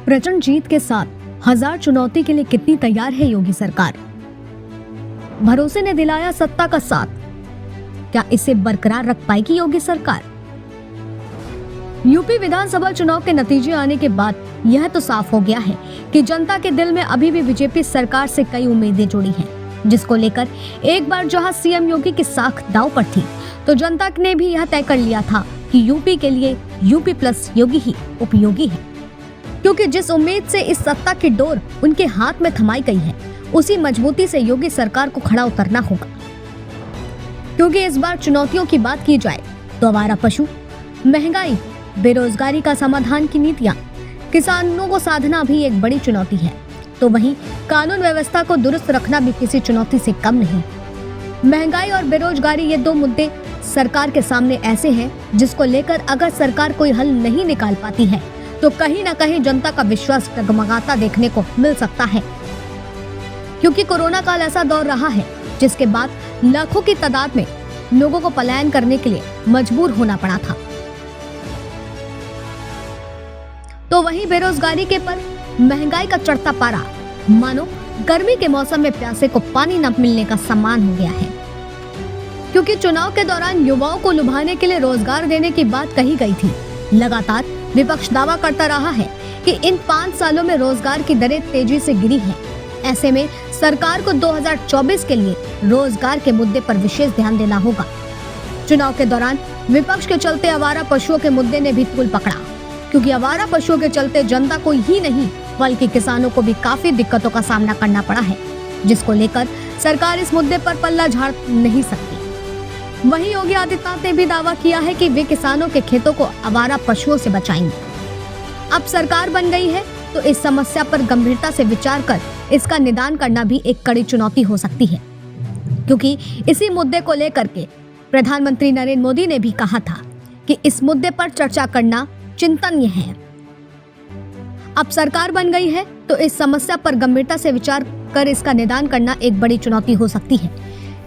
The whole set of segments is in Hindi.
प्रचंड जीत के साथ हजार चुनौती के लिए कितनी तैयार है योगी सरकार। भरोसे ने दिलाया सत्ता का साथ, क्या इसे बरकरार रख पाएगी योगी सरकार? यूपी विधानसभा चुनाव के नतीजे आने के बाद यह तो साफ हो गया है कि जनता के दिल में अभी भी बीजेपी सरकार से कई उम्मीदें जुड़ी हैं, जिसको लेकर एक बार जहां सीएम योगी की साख दांव पर थी, तो जनता ने भी यह तय कर लिया था कि यूपी के लिए यूपी प्लस योगी ही उपयोगी है। क्योंकि जिस उम्मीद से इस सत्ता की डोर उनके हाथ में थमाई गई है, उसी मजबूती से योगी सरकार को खड़ा उतरना होगा। क्योंकि इस बार चुनौतियों की बात की जाए तो आवारा पशु, महंगाई, बेरोजगारी का समाधान की नीतियां, किसानों को साधना भी एक बड़ी चुनौती है, तो वहीं कानून व्यवस्था को दुरुस्त रखना भी किसी चुनौती से कम नहीं। महंगाई और बेरोजगारी, ये दो मुद्दे सरकार के सामने ऐसे हैं जिसको लेकर अगर सरकार कोई हल नहीं निकाल पाती है तो कहीं न कहीं जनता का विश्वास डगमगाता देखने को मिल सकता है। क्योंकि कोरोना काल ऐसा दौर रहा है जिसके बाद लाखों की तादाद में लोगों को पलायन करने के लिए मजबूर होना पड़ा था। तो वहीं बेरोजगारी के पर महंगाई का चढ़ता पारा मानो गर्मी के मौसम में प्यासे को पानी न मिलने का समान हो गया है। क्योंकि चुनाव के दौरान युवाओं को लुभाने के लिए रोजगार देने की बात कही गई थी। लगातार विपक्ष दावा करता रहा है कि इन 5 सालों में रोजगार की दरें तेजी से गिरी हैं। ऐसे में सरकार को 2024 के लिए रोजगार के मुद्दे पर विशेष ध्यान देना होगा। चुनाव के दौरान विपक्ष के चलते आवारा पशुओं के मुद्दे ने भी तूल पकड़ा, क्योंकि आवारा पशुओं के चलते जनता को ही नहीं बल्कि किसानों को भी काफी दिक्कतों का सामना करना पड़ा है, जिसको लेकर सरकार इस मुद्दे पर पल्ला झाड़ नहीं सकती। वहीं योगी आदित्यनाथ ने भी दावा किया है कि वे किसानों के खेतों को आवारा पशुओं से बचाएंगे। अब सरकार बन गई है तो इस समस्या पर गंभीरता से विचार कर इसका निदान करना भी एक कड़ी चुनौती हो सकती है, क्योंकि इसी मुद्दे को लेकर के प्रधानमंत्री नरेंद्र मोदी ने भी कहा था कि इस मुद्दे पर चर्चा करना चिंतनीय है। अब सरकार बन गई है तो इस समस्या पर गंभीरता से विचार कर इसका निदान करना एक बड़ी चुनौती हो सकती है।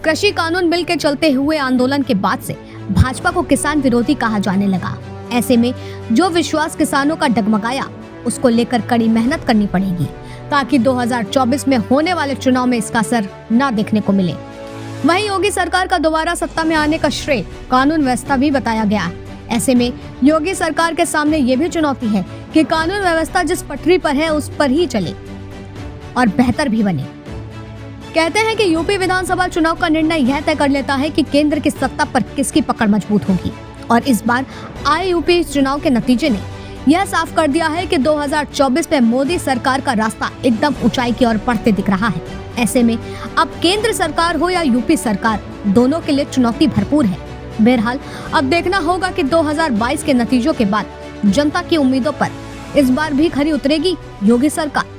कृषि कानून बिल के चलते हुए आंदोलन के बाद से भाजपा को किसान विरोधी कहा जाने लगा। ऐसे में जो विश्वास किसानों का डगमगाया, उसको लेकर कड़ी मेहनत करनी पड़ेगी ताकि 2024 में होने वाले चुनाव में इसका असर न देखने को मिले। वहीं योगी सरकार का दोबारा सत्ता में आने का श्रेय कानून व्यवस्था भी बताया गया। ऐसे में योगी सरकार के सामने ये भी चुनौती है कि कानून व्यवस्था जिस पटरी पर है उस पर ही चले और बेहतर भी बने। कहते हैं कि यूपी विधानसभा चुनाव का निर्णय यह तय कर लेता है कि केंद्र की सत्ता पर किसकी पकड़ मजबूत होगी, और इस बार आए यूपी चुनाव के नतीजे ने यह साफ कर दिया है कि 2024 में मोदी सरकार का रास्ता एकदम ऊंचाई की ओर बढ़ते दिख रहा है। ऐसे में अब केंद्र सरकार हो या यूपी सरकार, दोनों के लिए चुनौती भरपूर है। बहरहाल अब देखना होगा कि 2022 के नतीजों के बाद जनता की उम्मीदों पर इस बार भी खरी उतरेगी योगी सरकार।